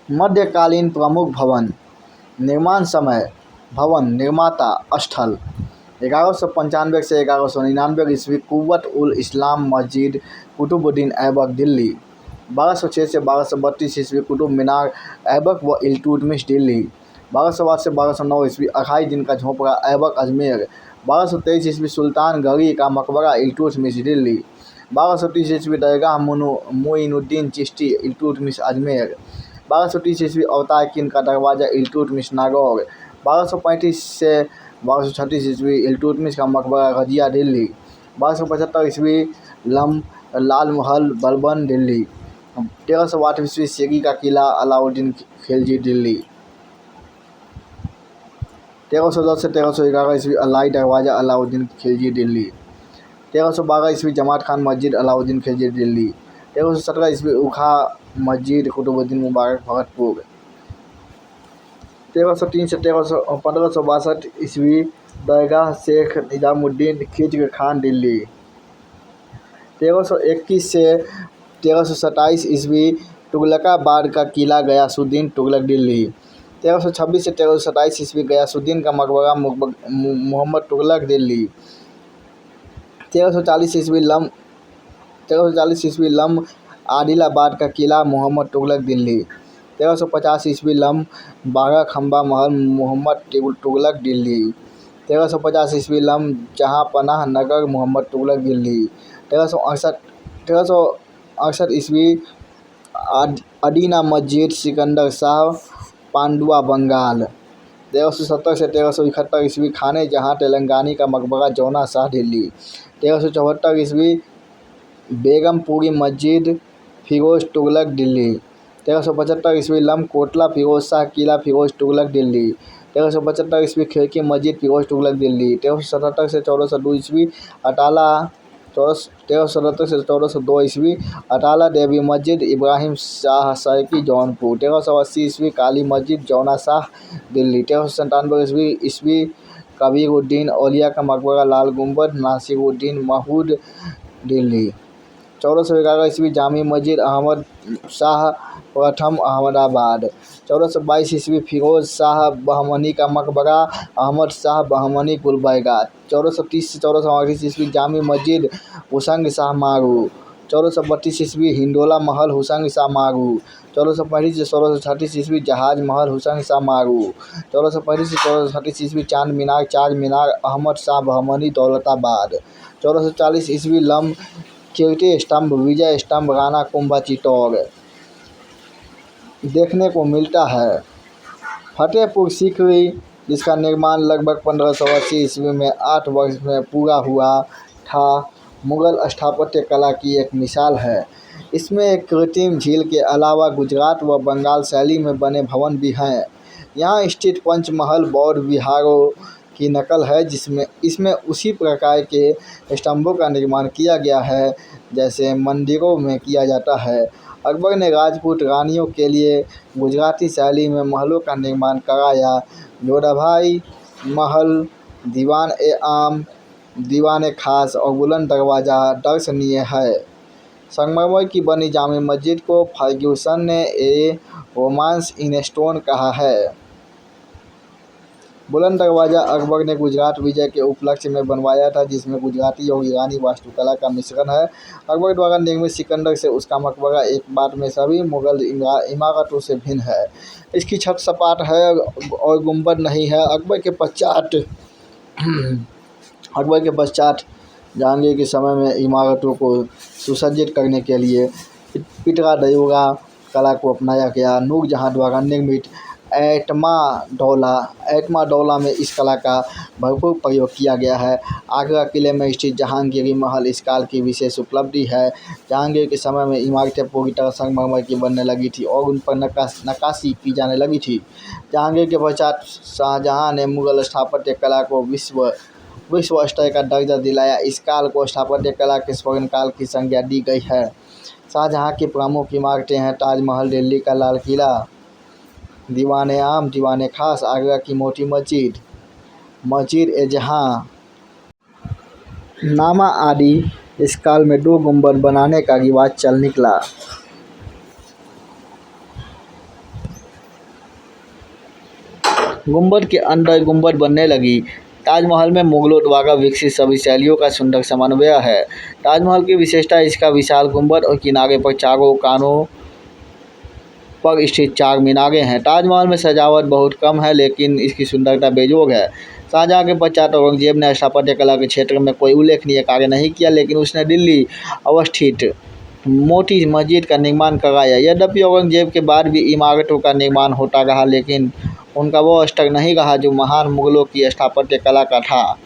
मध्यकालीन प्रमुख भवन निर्माण समय भवन निर्माता स्थल 1195 से 1199 ईस्वी कुव्वत उल इस्लाम मस्जिद कुतुबुद्दीन ऐबक दिल्ली। 1206 से 1232 ईस्वी कुतुब मीनार ऐबक व इल्तुतमिश दिल्ली। 1208 से 1209 ईस्वी अखाई दिन का झोंपड़ा ऐबक अजमेर। 1223 ईस्वी सुल्तान गरी का मकबरा इल्तुतमिश दिल्ली। 1230 ईस्वी दरगाह मुइनुद्दीन चिश्ती इल्तुतमिश अजमेर। 1230 ईस्वी अवतार किन का दरवाज़ा इल्तुतमिश नागौर। 1235 से 1236 ईस्वी इल्तुतमिश का मकबरा गजिया दिल्ली। 1275 ईस्वी लाल महल बलबन दिल्ली। 1308 ईस्वी सेगी का किला अलाउद्दीन खिलजी दिल्ली। 1310 से 1311 ईस्वी अलाई दरवाज़ा अलाउद्दीन खिलजी दिल्ली। 1312 ईस्वी जमात खान मस्जिद अलाउद्दीन खिलजी दिल्ली। 1317 ईस्वी उखा मस्जिद कुतुबुद्दीन मुबारक भगतपुर। 1303 से 1562 ईस्वी दरगाह शेख निजामुद्दीन खिज्र खान दिल्ली। 1321 से 1327 ईस्वी तुगलकाबाद का किला गयासुद्दीन तुगलक दिल्ली। 1326 से 1327 ईस्वी गयासुद्दीन का मकबरा मोहम्मद तुगलक दिल्ली। 1340 ईस्वी लम आदिलाबाद का किला मोहम्मद तुगलक दिल्ली। 1350 ईस्वी लम बागा खंबा महल मोहम्मद तुगलक दिल्ली। 1350 ईस्वी लम जहाँपनाह नगर मोहम्मद तुगलक दिल्ली। 1368 ईस्वी अदीना मस्जिद सिकंदर शाह पांडुआ बंगाल। 1370 से 1371 ईस्वी खाने जहाँ तेलंगानी का मकबरा जौना शाह दिल्ली। 1374 ईस्वी बेगमपुरी मस्जिद फिरोज तुगलक दिल्ली। 1375 ईस्वी लम कोटला फिरोज शाह किला फिरोज तुगलक दिल्ली। 1375 ईस्वी खिड़की मस्जिद फिरोज तुगलक दिल्ली। 1377 से 1402 ईस्वी अटाला 1377 से 1402 ईस्वी अटाला देवी मस्जिद इब्राहिम शाह सरकी जौनपुर। 1380 ईस्वी काली मस्जिद जौना शाह दिल्ली। 1397 ईस्वी कबीरुद्दीन औलिया का मकबरा लाल गुंबद नासिरुद्दीन महमूद दिल्ली। 1411 ईस्वी जामी मस्जिद अहमद शाह प्रथम अहमदाबाद। 1422 ईस्वी फिरोज शाह बहमनी का मकबरा अहमद शाह बहमनी गुलबर्गा। 1430 से 1438 ईस्वी जामी मस्जिद हुसंग शाह मारू। 1432 ईस्वी हिंडोला महल हुसंग शाह मारू। 1435 से 1436 ईस्वी जहाज महल हुसंग शाह मारू। 1435 से 1436 ईस्वी चांद मीनार अहमद शाह बहमनी दौलताबाद। 1440 ईस्वी लम कीर्ति स्तंभ विजय स्तंभ राणा कुंभा चित्तौड़ देखने को मिलता है। फतेहपुर सीकरी जिसका निर्माण लगभग 1580 ईस्वी में 8 वर्ष में पूरा हुआ था, मुगल स्थापत्य कला की एक मिसाल है। इसमें एक कृत्रिम झील के अलावा गुजरात व बंगाल शैली में बने भवन भी हैं। यहाँ स्थित पंचमहल बौद्ध विहारों की नकल है, इसमें उसी प्रकार के स्तंभों का निर्माण किया गया है जैसे मंदिरों में किया जाता है। अकबर ने राजपूत रानियों के लिए गुजराती शैली में महलों का निर्माण कराया। जोधाबाई महल, दीवान-ए-आम, दीवान-ए-खास और बुलंद दरवाज़ा दर्शनीय है। संगमरमर की बनी जामी मस्जिद को फर्ग्यूसन ने ए रोमांस इन स्टोन कहा है। बुलंद दरवाज़ा अकबर ने गुजरात विजय के उपलक्ष्य में बनवाया था, जिसमें गुजराती और ईरानी वास्तुकला का मिश्रण है। अकबर द्वारा निर्मित सिकंदर से उसका मकबरा एक बात में सभी मुगल इमारतों से भिन्न है। इसकी छत सपाट है और गुंबद नहीं है। अकबर के पश्चात जहांगीर के समय में इमारतों को सुसज्जित करने के लिए पिटरा दयोगा कला को अपनाया गया। नूरजहां द्वारा निर्मित एतमा डौला में इस कला का भरपूर प्रयोग किया गया है। आगरा किले में स्थित जहांगीरी महल इस काल की विशेष उपलब्धि है। जहांगीर के समय में इमारतें पूरी तरह संगमरमर की बनने लगी थी और उन पर नक्काशी की जाने लगी थी। जहांगीर के पश्चात शाहजहां ने मुगल स्थापत्य कला को विश्व स्तर का दर्जा दिलाया। इस काल को स्थापत्य कला के स्वर्ण काल की संज्ञा दी गई है। शाहजहां की प्रमुख इमारतें हैं ताजमहल, दिल्ली का लाल किला, दीवान-ए-आम, दीवान-ए-खास, आगरा की मोती मस्जिद-ए-जहां नामा आदि। इस काल में 2 गुंबद बनाने का रिवाज चल निकला। गुंबद के अंदर गुंबद बनने लगी। ताजमहल में मुगलों द्वारा विकसित सभी शैलियों का सुंदर समन्वय है। ताजमहल की विशेषता इसका विशाल गुंबद और किनारे पर चारों कानों पर स्थित चार मीनारें हैं। ताजमहल में सजावट बहुत कम है, लेकिन इसकी सुंदरता बेजोड़ है। शाहजहां के पश्चात औरंगजेब ने स्थापत्य कला के क्षेत्र में कोई उल्लेखनीय कार्य नहीं किया, लेकिन उसने दिल्ली अवस्थित मोती मस्जिद का निर्माण कराया। यद्यपि औरंगजेब के बाद भी इमारतों का निर्माण होता रहा, लेकिन उनका वो स्तर नहीं रहा जो महान मुगलों की स्थापत्य कला का था।